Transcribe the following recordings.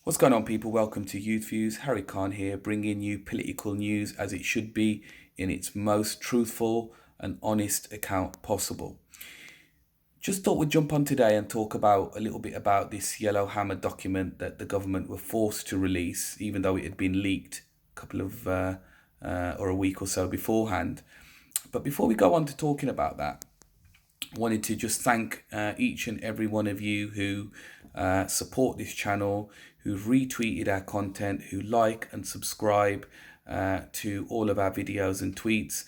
What's going on, people? Welcome to YouthViewz. Harry Khan here, bringing you political news as it should be in its most truthful and honest account possible. Just thought we'd jump on today and talk about a little bit about this Yellow Hammer document that the government were forced to release, even though it had been leaked a couple of or a week or so beforehand. But before we go on to talking about that, I wanted to just thank each and every one of you who support this channel, who've retweeted our content, who like and subscribe to all of our videos and tweets.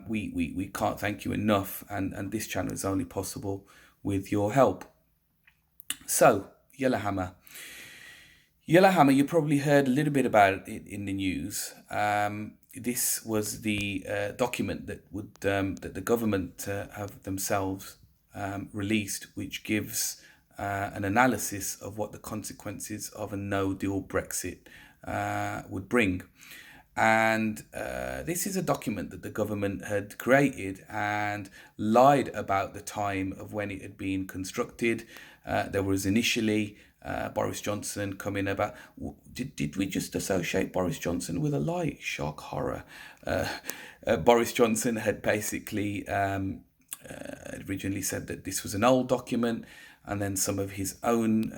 We can't thank you enough, and this channel is only possible with your help. So, Yellowhammer. Yellowhammer, you probably heard a little bit about it in the news. This was the document that the government have themselves released, which gives an analysis of what the consequences of a no-deal Brexit would bring. And this is a document that the government had created and lied about the time of when it had been constructed. There was initially Boris Johnson coming about. Did we just associate Boris Johnson with a lie? Shock, horror. Boris Johnson had basically originally said that this was an old document, and then some of his own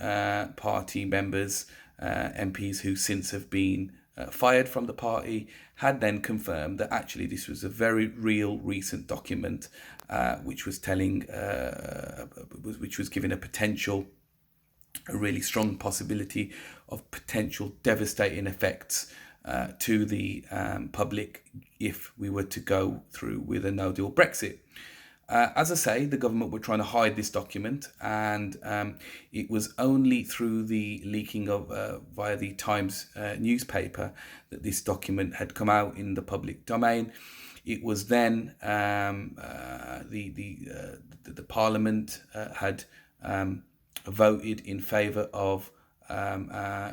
party members, MPs who since have been fired from the party, had then confirmed that actually this was a very real recent document, which was telling, which was giving a really strong possibility of potential devastating effects to the public if we were to go through with a no-deal Brexit. As I say, the government were trying to hide this document, and it was only through the leaking of via the Times newspaper that this document had come out in the public domain. It was then the Parliament had voted in favour of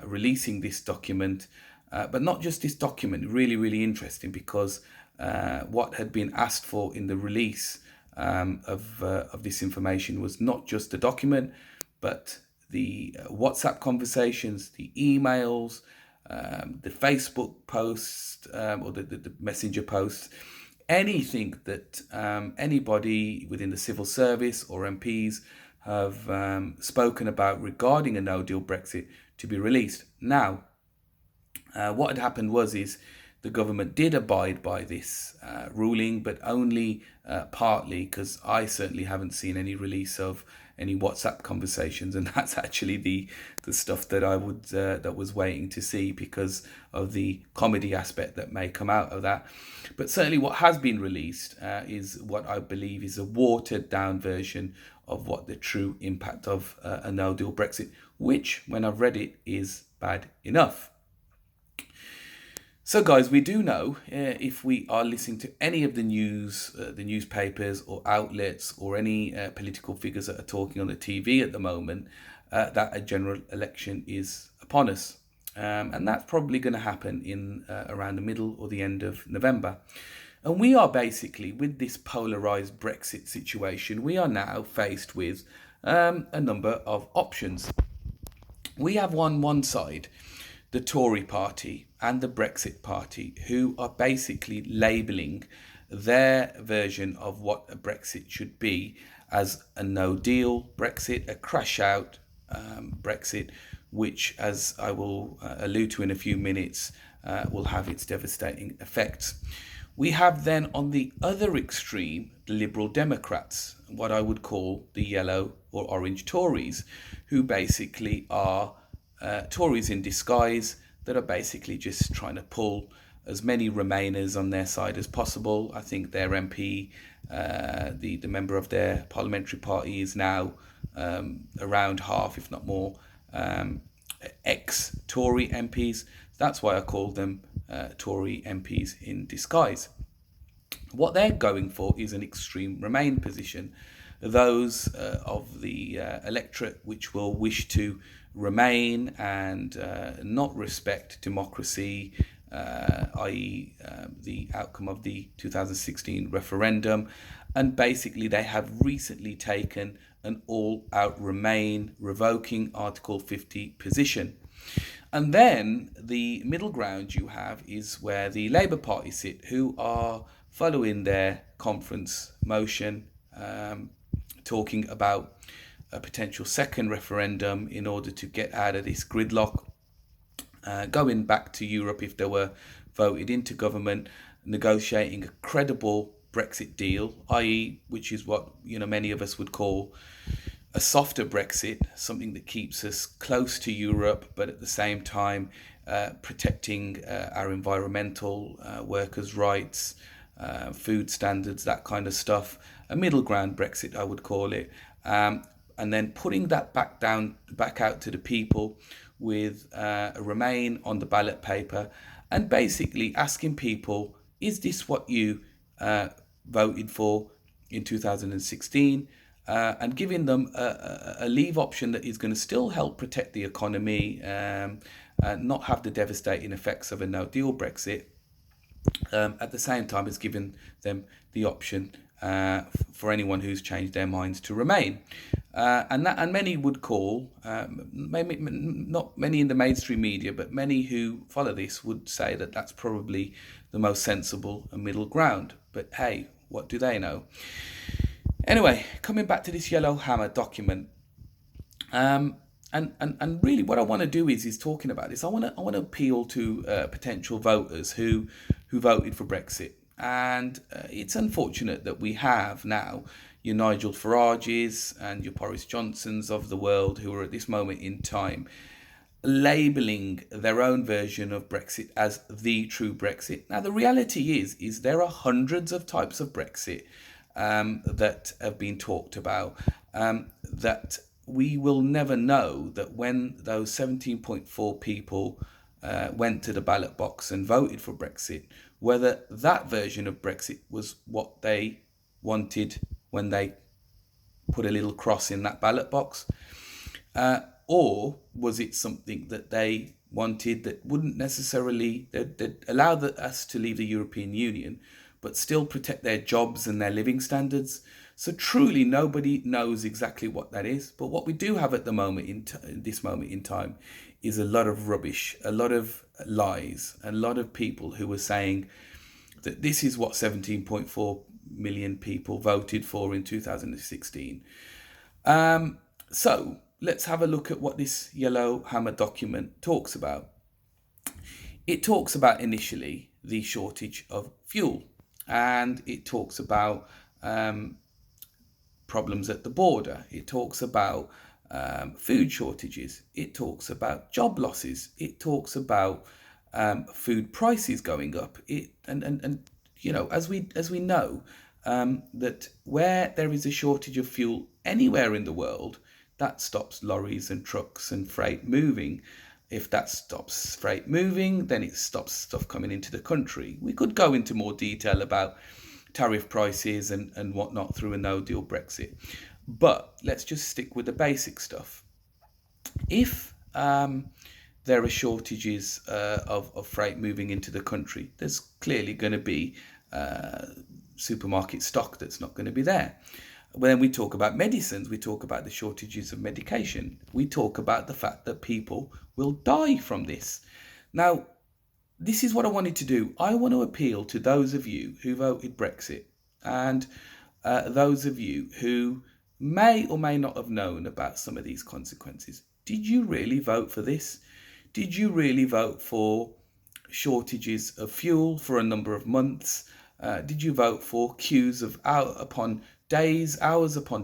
releasing this document, but not just this document. Really interesting, because what had been asked for in the release of this information was not just the document, but the WhatsApp conversations, the emails, the Facebook posts, or the messenger posts, anything that anybody within the civil service or MPs have spoken about regarding a no-deal Brexit to be released. Now, what had happened was the government did abide by this ruling, but only partly, because I certainly haven't seen any release of any WhatsApp conversations, and that's actually the stuff that I would that was waiting to see because of the comedy aspect that may come out of that. But certainly what has been released is what I believe is a watered down version of what the true impact of a no-deal Brexit, which, when I've read it, is bad enough. So guys, we do know, if we are listening to any of the news, the newspapers or outlets, or any political figures that are talking on the TV at the moment, that a general election is upon us. And that's probably going to happen in around the middle or the end of November. And we are basically, with this polarised Brexit situation, we are now faced with a number of options. We have on one side the Tory party and the Brexit party, who are basically labelling their version of what a Brexit should be as a no-deal Brexit, a crash-out Brexit, which, as I will allude to in a few minutes, will have its devastating effects. We have then on the other extreme the Liberal Democrats, what I would call the yellow or orange Tories, who basically are Tories in disguise that are basically just trying to pull as many Remainers on their side as possible. I think their MP, the member of their parliamentary party, is now around half, if not more, ex-Tory MPs. That's why I call them Tory MPs in disguise. What they're going for is an extreme Remain position. Those of the electorate which will wish to remain and not respect democracy, i.e. The outcome of the 2016 referendum, and basically they have recently taken an all-out Remain revoking Article 50 position. And then the middle ground you have is where the Labour Party sit, who are following their conference motion, talking about a potential second referendum in order to get out of this gridlock, going back to Europe if they were voted into government, negotiating a credible Brexit deal, i.e., which is what many of us would call a softer Brexit, something that keeps us close to Europe, but at the same time protecting our environmental, workers' rights, food standards, that kind of stuff. A middle ground Brexit, I would call it. And then putting that back out to the people with a Remain on the ballot paper, and basically asking people, is this what you voted for in 2016? And giving them a leave option that is going to still help protect the economy and not have the devastating effects of a no-deal Brexit. At the same time as giving them the option for anyone who's changed their minds to remain. And many would call, maybe not many in the mainstream media, but many who follow this would say that that's probably the most sensible and middle ground. But hey, what do they know? Anyway, coming back to this Yellow Hammer document, and really what I want to do is talking about this. I want to appeal to potential voters who voted for Brexit, and it's unfortunate that we have now your Nigel Farages and your Boris Johnsons of the world who are at this moment in time labelling their own version of Brexit as the true Brexit. Now the reality is there are hundreds of types of Brexit that have been talked about, that we will never know that when those 17.4 people went to the ballot box and voted for Brexit, whether that version of Brexit was what they wanted when they put a little cross in that ballot box, or was it something that they wanted that wouldn't necessarily that allow us to leave the European Union but still protect their jobs and their living standards. So truly nobody knows exactly what that is. But what we do have at the moment, in this moment in time, is a lot of rubbish, a lot of lies, a lot of people who are saying that this is what 17.4 million people voted for in 2016. So let's have a look at what this Yellow Hammer document talks about. It talks about initially the shortage of fuel. And it talks about problems at the border. It talks about food shortages. It talks about job losses. It talks about food prices going up. And as we know that where there is a shortage of fuel anywhere in the world, that stops lorries and trucks and freight moving. If that stops freight moving, then it stops stuff coming into the country. We could go into more detail about tariff prices and whatnot through a no-deal Brexit. But let's just stick with the basic stuff. If there are shortages of freight moving into the country, there's clearly going to be supermarket stock that's not going to be there. When we talk about medicines, we talk about the shortages of medication. We talk about the fact that people will die from this. Now, this is what I wanted to do. I want to appeal to those of you who voted Brexit and those of you who may or may not have known about some of these consequences. Did you really vote for this? Did you really vote for shortages of fuel for a number of months? Did you vote for queues of hours upon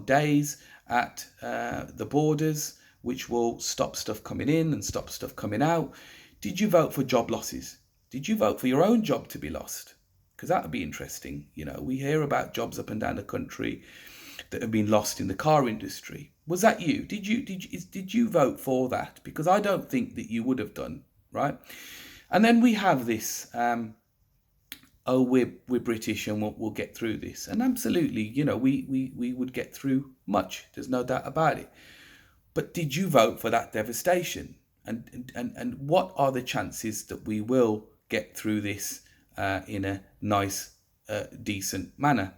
days at the borders, which will stop stuff coming in and stop stuff coming out? Did you vote for job losses? Did you vote for your own job to be lost? Because that would be interesting. We hear about jobs up and down the country that have been lost in the car industry. Was that you? Did you vote for that? Because I don't think that you would have done, right? And then we have this we're British and we'll get through this. And absolutely, we would get through much. There's no doubt about it. But did you vote for that devastation? And what are the chances that we will get through this in a nice, decent manner?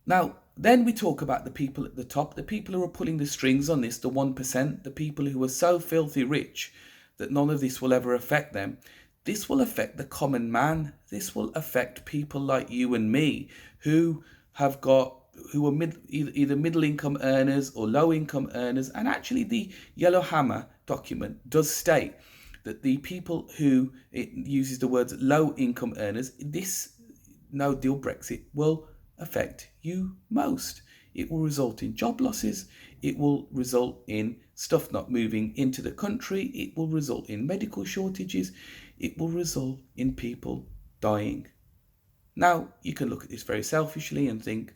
Now, then we talk about the people at the top, the people who are pulling the strings on this, the 1%, the people who are so filthy rich that none of this will ever affect them. This will affect the common man. This will affect people like you and me who are either middle income earners or low income earners. And actually the Yellow Hammer document does state that the people who, it uses the words low income earners, this no deal Brexit will affect you most. It will result in job losses. It will result in stuff not moving into the country. It will result in medical shortages. It will result in people dying. Now, you can look at this very selfishly and think,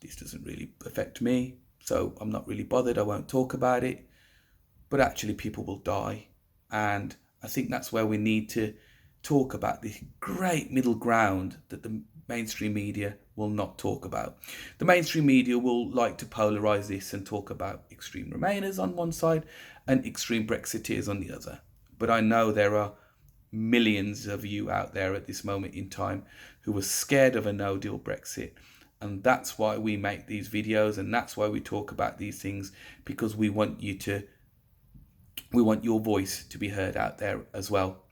this doesn't really affect me, so I'm not really bothered. I won't talk about it. But actually, people will die. And I think that's where we need to talk about this great middle ground that the mainstream media will not talk about. The mainstream media will like to polarize this and talk about extreme Remainers on one side and extreme Brexiteers on the other. But I know there are millions of you out there at this moment in time who are scared of a no-deal Brexit. And that's why we make these videos, and that's why we talk about these things, because we want your voice to be heard out there as well.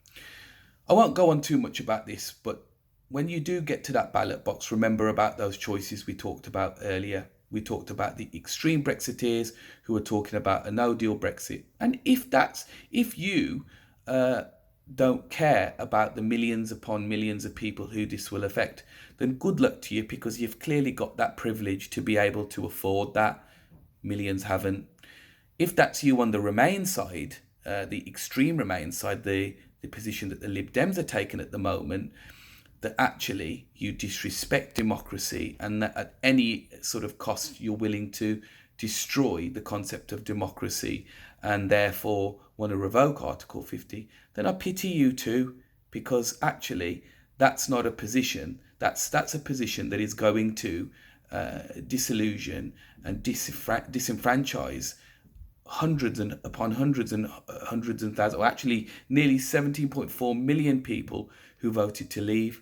I won't go on too much about this, but when you do get to that ballot box, remember about those choices we talked about earlier. We talked about the extreme Brexiteers who are talking about a no-deal Brexit. And if you don't care about the millions upon millions of people who this will affect, then good luck to you, because you've clearly got that privilege to be able to afford that. Millions haven't. If that's you on the Remain side, the extreme Remain side, the position that the Lib Dems are taking at the moment, that actually you disrespect democracy and that at any sort of cost you're willing to destroy the concept of democracy and therefore want to revoke Article 50, then I pity you too, because actually that's not a position. That's a position that is going to disillusion and disenfranchise hundreds and hundreds and thousands, or actually nearly 17.4 million people who voted to leave.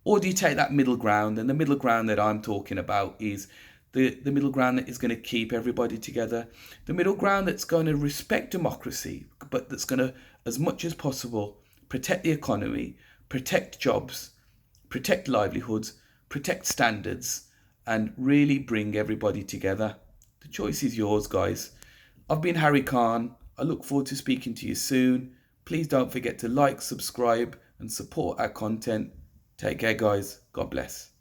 Or do you take that middle ground? And the middle ground that I'm talking about is the middle ground that is going to keep everybody together. The middle ground that's going to respect democracy, but that's going to, as much as possible, protect the economy, protect jobs, protect livelihoods, protect standards, and really bring everybody together. The choice is yours, guys. I've been Harry Khan. I look forward to speaking to you soon. Please don't forget to like, subscribe, and support our content. Take care, guys. God bless.